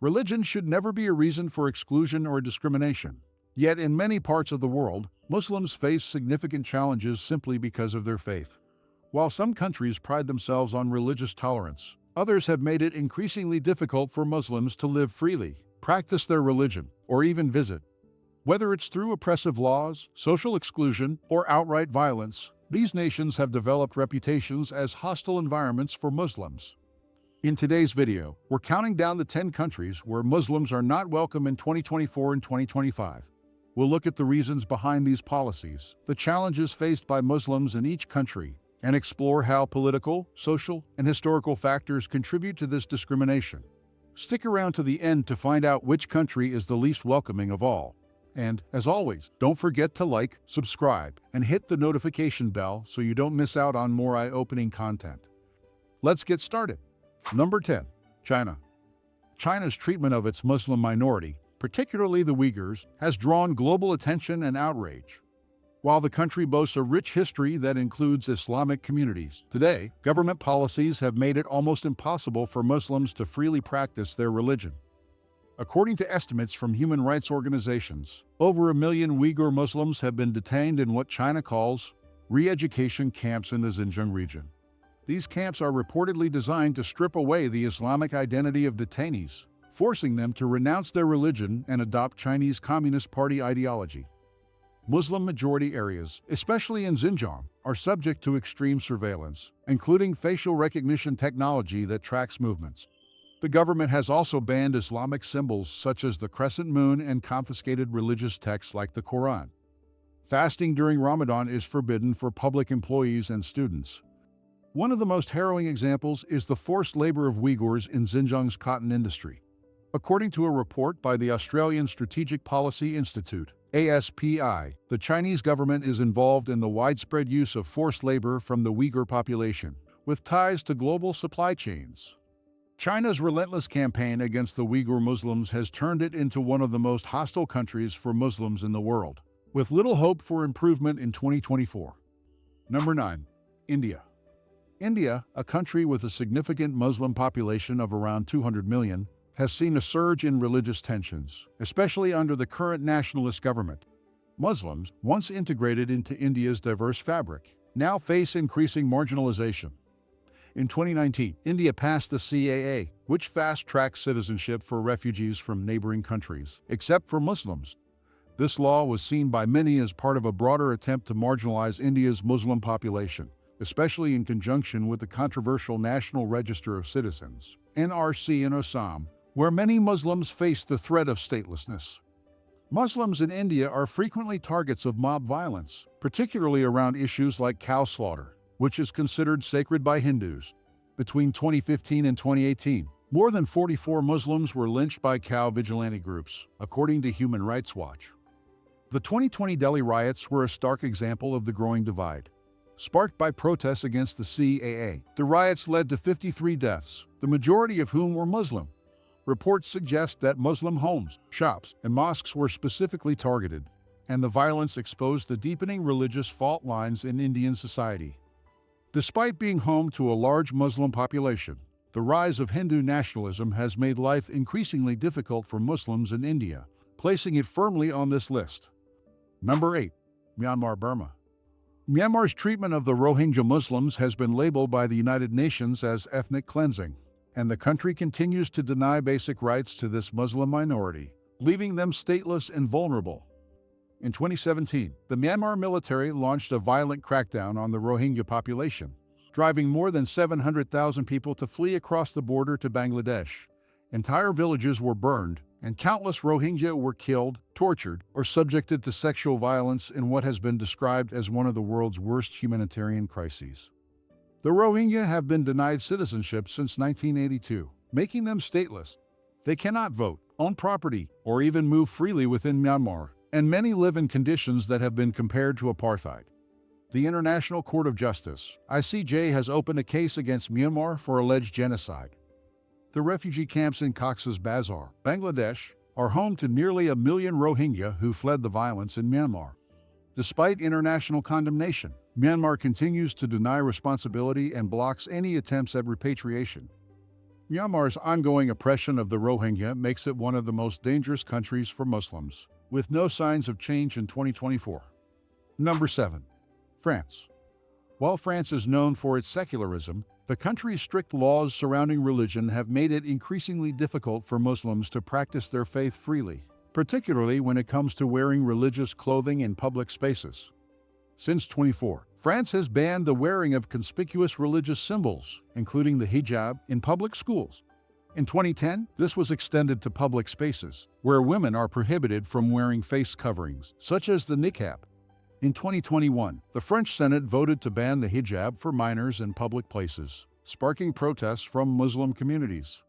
Religion should never be a reason for exclusion or discrimination. Yet in many parts of the world, Muslims face significant challenges simply because of their faith. While some countries pride themselves on religious tolerance, others have made it increasingly difficult for Muslims to live freely, practice their religion, or even visit. Whether it's through oppressive laws, social exclusion, or outright violence, these nations have developed reputations as hostile environments for Muslims. In today's video, we're counting down the 10 countries where Muslims are not welcome in 2024 and 2025. We'll look at the reasons behind these policies, the challenges faced by Muslims in each country, and explore how political, social, and historical factors contribute to this discrimination. Stick around to the end to find out which country is the least welcoming of all. And, as always, don't forget to like, subscribe, and hit the notification bell so you don't miss out on more eye-opening content. Let's get started. Number 10. China. China's treatment of its Muslim minority, particularly the Uyghurs, has drawn global attention and outrage. While the country boasts a rich history that includes Islamic communities, today, government policies have made it almost impossible for Muslims to freely practice their religion. According to estimates from human rights organizations, over 1 million Uyghur Muslims have been detained in what China calls re-education camps in the Xinjiang region. These camps are reportedly designed to strip away the Islamic identity of detainees, forcing them to renounce their religion and adopt Chinese Communist Party ideology. Muslim-majority areas, especially in Xinjiang, are subject to extreme surveillance, including facial recognition technology that tracks movements. The government has also banned Islamic symbols such as the crescent moon and confiscated religious texts like the Quran. Fasting during Ramadan is forbidden for public employees and students. One of the most harrowing examples is the forced labor of Uyghurs in Xinjiang's cotton industry. According to a report by the Australian Strategic Policy Institute, ASPI, the Chinese government is involved in the widespread use of forced labor from the Uyghur population, with ties to global supply chains. China's relentless campaign against the Uyghur Muslims has turned it into one of the most hostile countries for Muslims in the world, with little hope for improvement in 2024. Number 9. India. India, a country with a significant Muslim population of around 200 million, has seen a surge in religious tensions, especially under the current nationalist government. Muslims, once integrated into India's diverse fabric, now face increasing marginalization. In 2019, India passed the CAA, which fast-tracks citizenship for refugees from neighboring countries, except for Muslims. This law was seen by many as part of a broader attempt to marginalize India's Muslim population, especially in conjunction with the controversial National Register of Citizens, NRC in Assam, where many Muslims face the threat of statelessness. Muslims in India are frequently targets of mob violence, particularly around issues like cow slaughter, which is considered sacred by Hindus. Between 2015 and 2018, more than 44 Muslims were lynched by cow vigilante groups, according to Human Rights Watch. The 2020 Delhi riots were a stark example of the growing divide. Sparked by protests against the CAA, the riots led to 53 deaths, the majority of whom were Muslim. Reports suggest that Muslim homes, shops, and mosques were specifically targeted, and the violence exposed the deepening religious fault lines in Indian society. Despite being home to a large Muslim population, the rise of Hindu nationalism has made life increasingly difficult for Muslims in India, placing it firmly on this list. Number 8. Myanmar-Burma. Myanmar's treatment of the Rohingya Muslims has been labeled by the United Nations as ethnic cleansing, and the country continues to deny basic rights to this Muslim minority, leaving them stateless and vulnerable. In 2017, the Myanmar military launched a violent crackdown on the Rohingya population, driving more than 700,000 people to flee across the border to Bangladesh. Entire villages were burned, and countless Rohingya were killed, tortured, or subjected to sexual violence in what has been described as one of the world's worst humanitarian crises. The Rohingya have been denied citizenship since 1982, making them stateless. They cannot vote, own property, or even move freely within Myanmar, and many live in conditions that have been compared to apartheid. The International Court of Justice, ICJ, has opened a case against Myanmar for alleged genocide. The refugee camps in Cox's Bazar, Bangladesh, are home to nearly 1 million Rohingya who fled the violence in Myanmar. Despite international condemnation, Myanmar continues to deny responsibility and blocks any attempts at repatriation. Myanmar's ongoing oppression of the Rohingya makes it one of the most dangerous countries for Muslims, with no signs of change in 2024. Number 7. France. While France is known for its secularism, the country's strict laws surrounding religion have made it increasingly difficult for Muslims to practice their faith freely, particularly when it comes to wearing religious clothing in public spaces. Since 2024, France has banned the wearing of conspicuous religious symbols, including the hijab, in public schools. In 2010, this was extended to public spaces, where women are prohibited from wearing face coverings, such as the niqab. In 2021, the French Senate voted to ban the hijab for minors in public places, sparking protests from Muslim communities.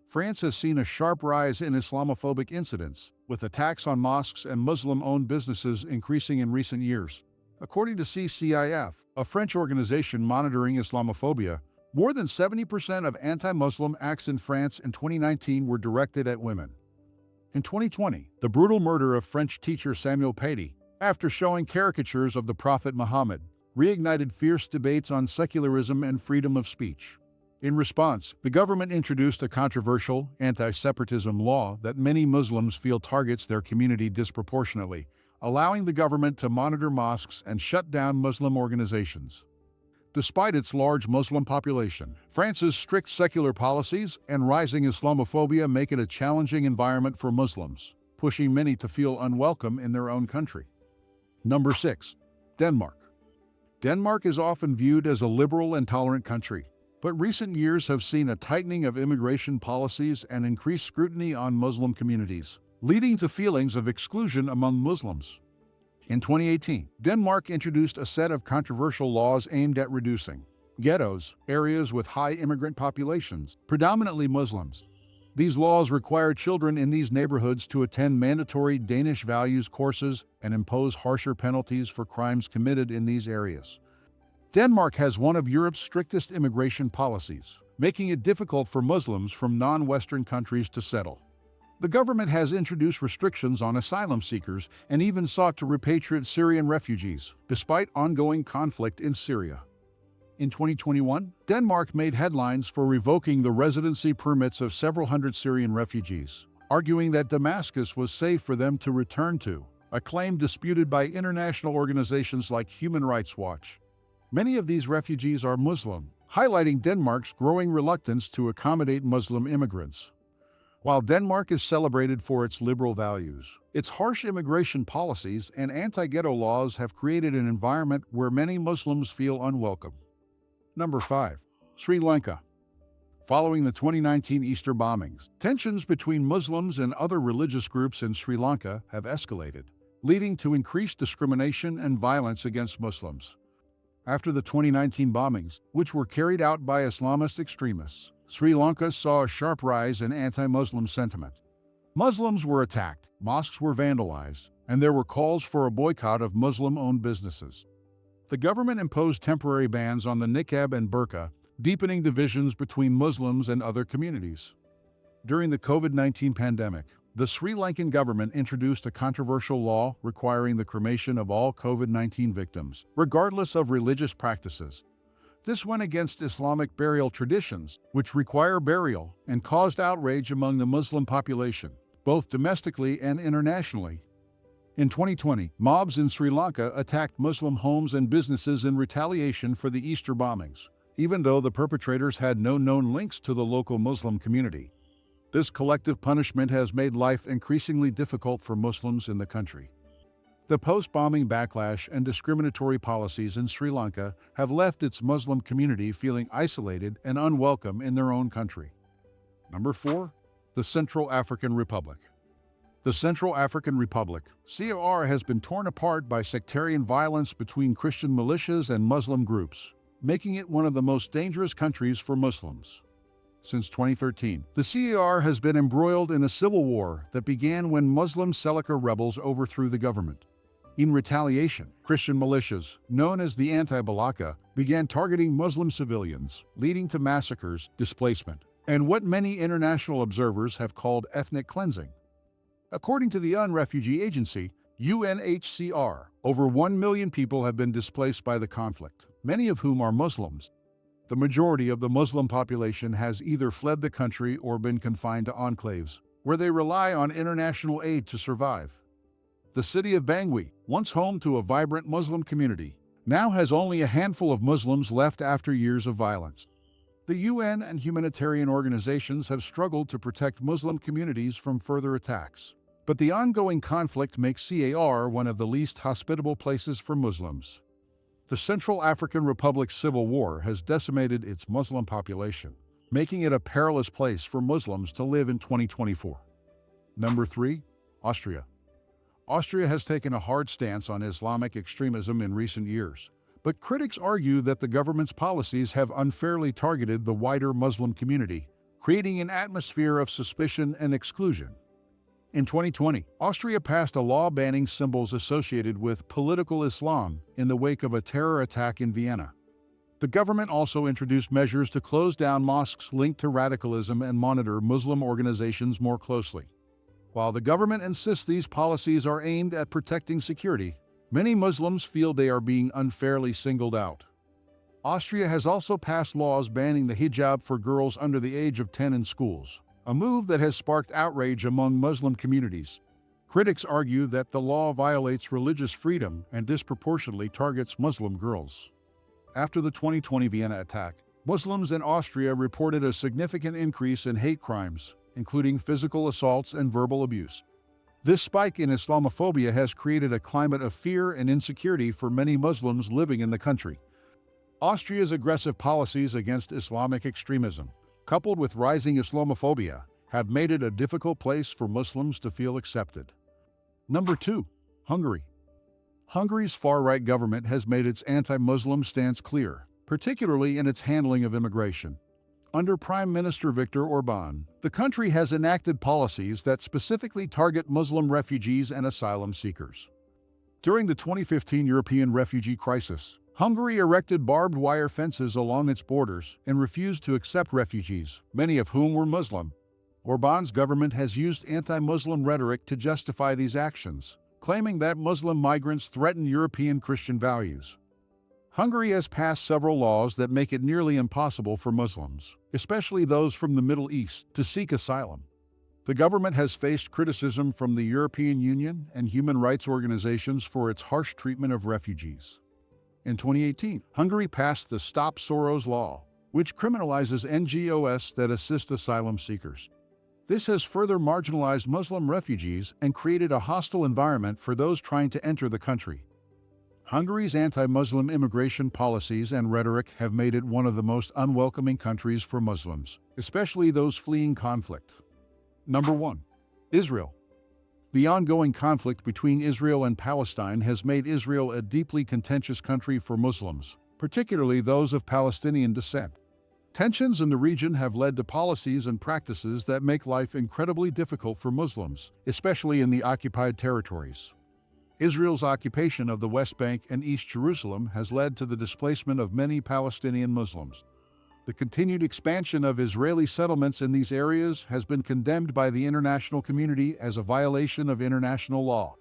France has seen a sharp rise in Islamophobic incidents, with attacks on mosques and Muslim-owned businesses increasing in recent years. According to CCIF, a French organization monitoring Islamophobia, more than 70% of anti-Muslim acts in France in 2019 were directed at women. In 2020, the brutal murder of French teacher Samuel Paty, after showing caricatures of the Prophet Muhammad, reignited fierce debates on secularism and freedom of speech. In response, the government introduced a controversial anti-separatism law that many Muslims feel targets their community disproportionately, allowing the government to monitor mosques and shut down Muslim organizations. Despite its large Muslim population, France's strict secular policies and rising Islamophobia make it a challenging environment for Muslims, pushing many to feel unwelcome in their own country. Number 6. Denmark. Denmark is often viewed as a liberal and tolerant country, but recent years have seen a tightening of immigration policies and increased scrutiny on Muslim communities, leading to feelings of exclusion among Muslims. In 2018, Denmark introduced a set of controversial laws aimed at reducing ghettos, areas with high immigrant populations, predominantly Muslims. These laws require children in these neighborhoods to attend mandatory Danish values courses and impose harsher penalties for crimes committed in these areas. Denmark has one of Europe's strictest immigration policies, making it difficult for Muslims from non-Western countries to settle. The government has introduced restrictions on asylum seekers and even sought to repatriate Syrian refugees, despite ongoing conflict in Syria. In 2021, Denmark made headlines for revoking the residency permits of several hundred Syrian refugees, arguing that Damascus was safe for them to return to, a claim disputed by international organizations like Human Rights Watch. Many of these refugees are Muslim, highlighting Denmark's growing reluctance to accommodate Muslim immigrants. While Denmark is celebrated for its liberal values, its harsh immigration policies and anti-ghetto laws have created an environment where many Muslims feel unwelcome. Number 5. Sri Lanka. Following the 2019 Easter bombings, tensions between Muslims and other religious groups in Sri Lanka have escalated, leading to increased discrimination and violence against Muslims. After the 2019 bombings, which were carried out by Islamist extremists, Sri Lanka saw a sharp rise in anti-Muslim sentiment. Muslims were attacked, mosques were vandalized, and there were calls for a boycott of Muslim-owned businesses. The government imposed temporary bans on the niqab and burqa, deepening divisions between Muslims and other communities. During the COVID-19 pandemic, the Sri Lankan government introduced a controversial law requiring the cremation of all COVID-19 victims, regardless of religious practices. This went against Islamic burial traditions, which require burial, and caused outrage among the Muslim population, both domestically and internationally. In 2020, mobs in Sri Lanka attacked Muslim homes and businesses in retaliation for the Easter bombings, even though the perpetrators had no known links to the local Muslim community. This collective punishment has made life increasingly difficult for Muslims in the country. The post-bombing backlash and discriminatory policies in Sri Lanka have left its Muslim community feeling isolated and unwelcome in their own country. Number 4. The Central African Republic. The Central African Republic, CAR, has been torn apart by sectarian violence between Christian militias and Muslim groups, making it one of the most dangerous countries for Muslims. Since 2013, the CAR has been embroiled in a civil war that began when Muslim Seleka rebels overthrew the government. In retaliation, Christian militias, known as the Anti-Balaka, began targeting Muslim civilians, leading to massacres, displacement, and what many international observers have called ethnic cleansing. According to the UN Refugee Agency, UNHCR, over 1 million people have been displaced by the conflict, many of whom are Muslims. The majority of the Muslim population has either fled the country or been confined to enclaves, where they rely on international aid to survive. The city of Bangui, once home to a vibrant Muslim community, now has only a handful of Muslims left after years of violence. The UN and humanitarian organizations have struggled to protect Muslim communities from further attacks. But the ongoing conflict makes CAR one of the least hospitable places for Muslims. The Central African Republic's civil war has decimated its Muslim population, making it a perilous place for Muslims to live in 2024. Number 3. Austria. Austria has taken a hard stance on Islamic extremism in recent years, but critics argue that the government's policies have unfairly targeted the wider Muslim community, creating an atmosphere of suspicion and exclusion. In 2020, Austria passed a law banning symbols associated with political Islam in the wake of a terror attack in Vienna. The government also introduced measures to close down mosques linked to radicalism and monitor Muslim organizations more closely. While the government insists these policies are aimed at protecting security, many Muslims feel they are being unfairly singled out. Austria has also passed laws banning the hijab for girls under the age of 10 in schools, a move that has sparked outrage among Muslim communities. Critics argue that the law violates religious freedom and disproportionately targets Muslim girls. After the 2020 Vienna attack, Muslims in Austria reported a significant increase in hate crimes, including physical assaults and verbal abuse. This spike in Islamophobia has created a climate of fear and insecurity for many Muslims living in the country. Austria's aggressive policies against Islamic extremism, coupled with rising Islamophobia, have made it a difficult place for Muslims to feel accepted. Number 2. Hungary. Hungary's far-right government has made its anti-Muslim stance clear, particularly in its handling of immigration. Under Prime Minister Viktor Orbán, the country has enacted policies that specifically target Muslim refugees and asylum seekers. During the 2015 European refugee crisis, Hungary erected barbed wire fences along its borders and refused to accept refugees, many of whom were Muslim. Orbán's government has used anti-Muslim rhetoric to justify these actions, claiming that Muslim migrants threaten European Christian values. Hungary has passed several laws that make it nearly impossible for Muslims, especially those from the Middle East, to seek asylum. The government has faced criticism from the European Union and human rights organizations for its harsh treatment of refugees. In 2018, Hungary passed the Stop Soros law, which criminalizes NGOs that assist asylum seekers. This has further marginalized Muslim refugees and created a hostile environment for those trying to enter the country. Hungary's anti-Muslim immigration policies and rhetoric have made it one of the most unwelcoming countries for Muslims, especially those fleeing conflict. Number 1. Israel. The ongoing conflict between Israel and Palestine has made Israel a deeply contentious country for Muslims, particularly those of Palestinian descent. Tensions in the region have led to policies and practices that make life incredibly difficult for Muslims, especially in the occupied territories. Israel's occupation of the West Bank and East Jerusalem has led to the displacement of many Palestinian Muslims. The continued expansion of Israeli settlements in these areas has been condemned by the international community as a violation of international law.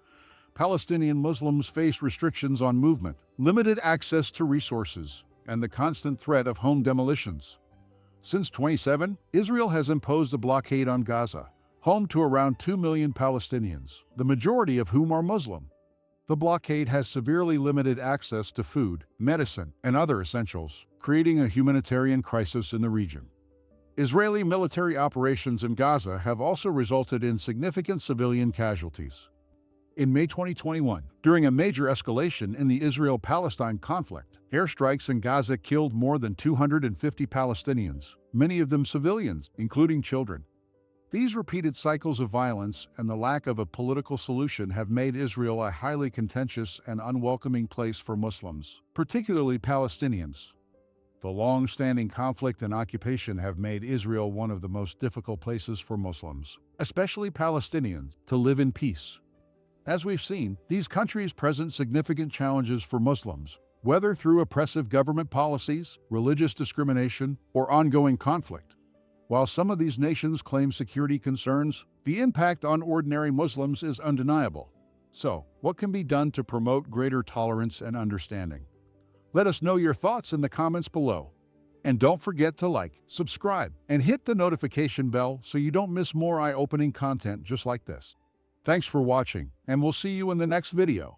Palestinian Muslims face restrictions on movement, limited access to resources, and the constant threat of home demolitions. Since 2007, Israel has imposed a blockade on Gaza, home to around 2 million Palestinians, the majority of whom are Muslim. The blockade has severely limited access to food, medicine, and other essentials, creating a humanitarian crisis in the region. Israeli military operations in Gaza have also resulted in significant civilian casualties. In May 2021, during a major escalation in the Israel-Palestine conflict, airstrikes in Gaza killed more than 250 Palestinians, many of them civilians, including children. These repeated cycles of violence and the lack of a political solution have made Israel a highly contentious and unwelcoming place for Muslims, particularly Palestinians. The long-standing conflict and occupation have made Israel one of the most difficult places for Muslims, especially Palestinians, to live in peace. As we've seen, these countries present significant challenges for Muslims, whether through oppressive government policies, religious discrimination, or ongoing conflict. While some of these nations claim security concerns, the impact on ordinary Muslims is undeniable. So, what can be done to promote greater tolerance and understanding? Let us know your thoughts in the comments below. And don't forget to like, subscribe, and hit the notification bell so you don't miss more eye-opening content just like this. Thanks for watching, and we'll see you in the next video.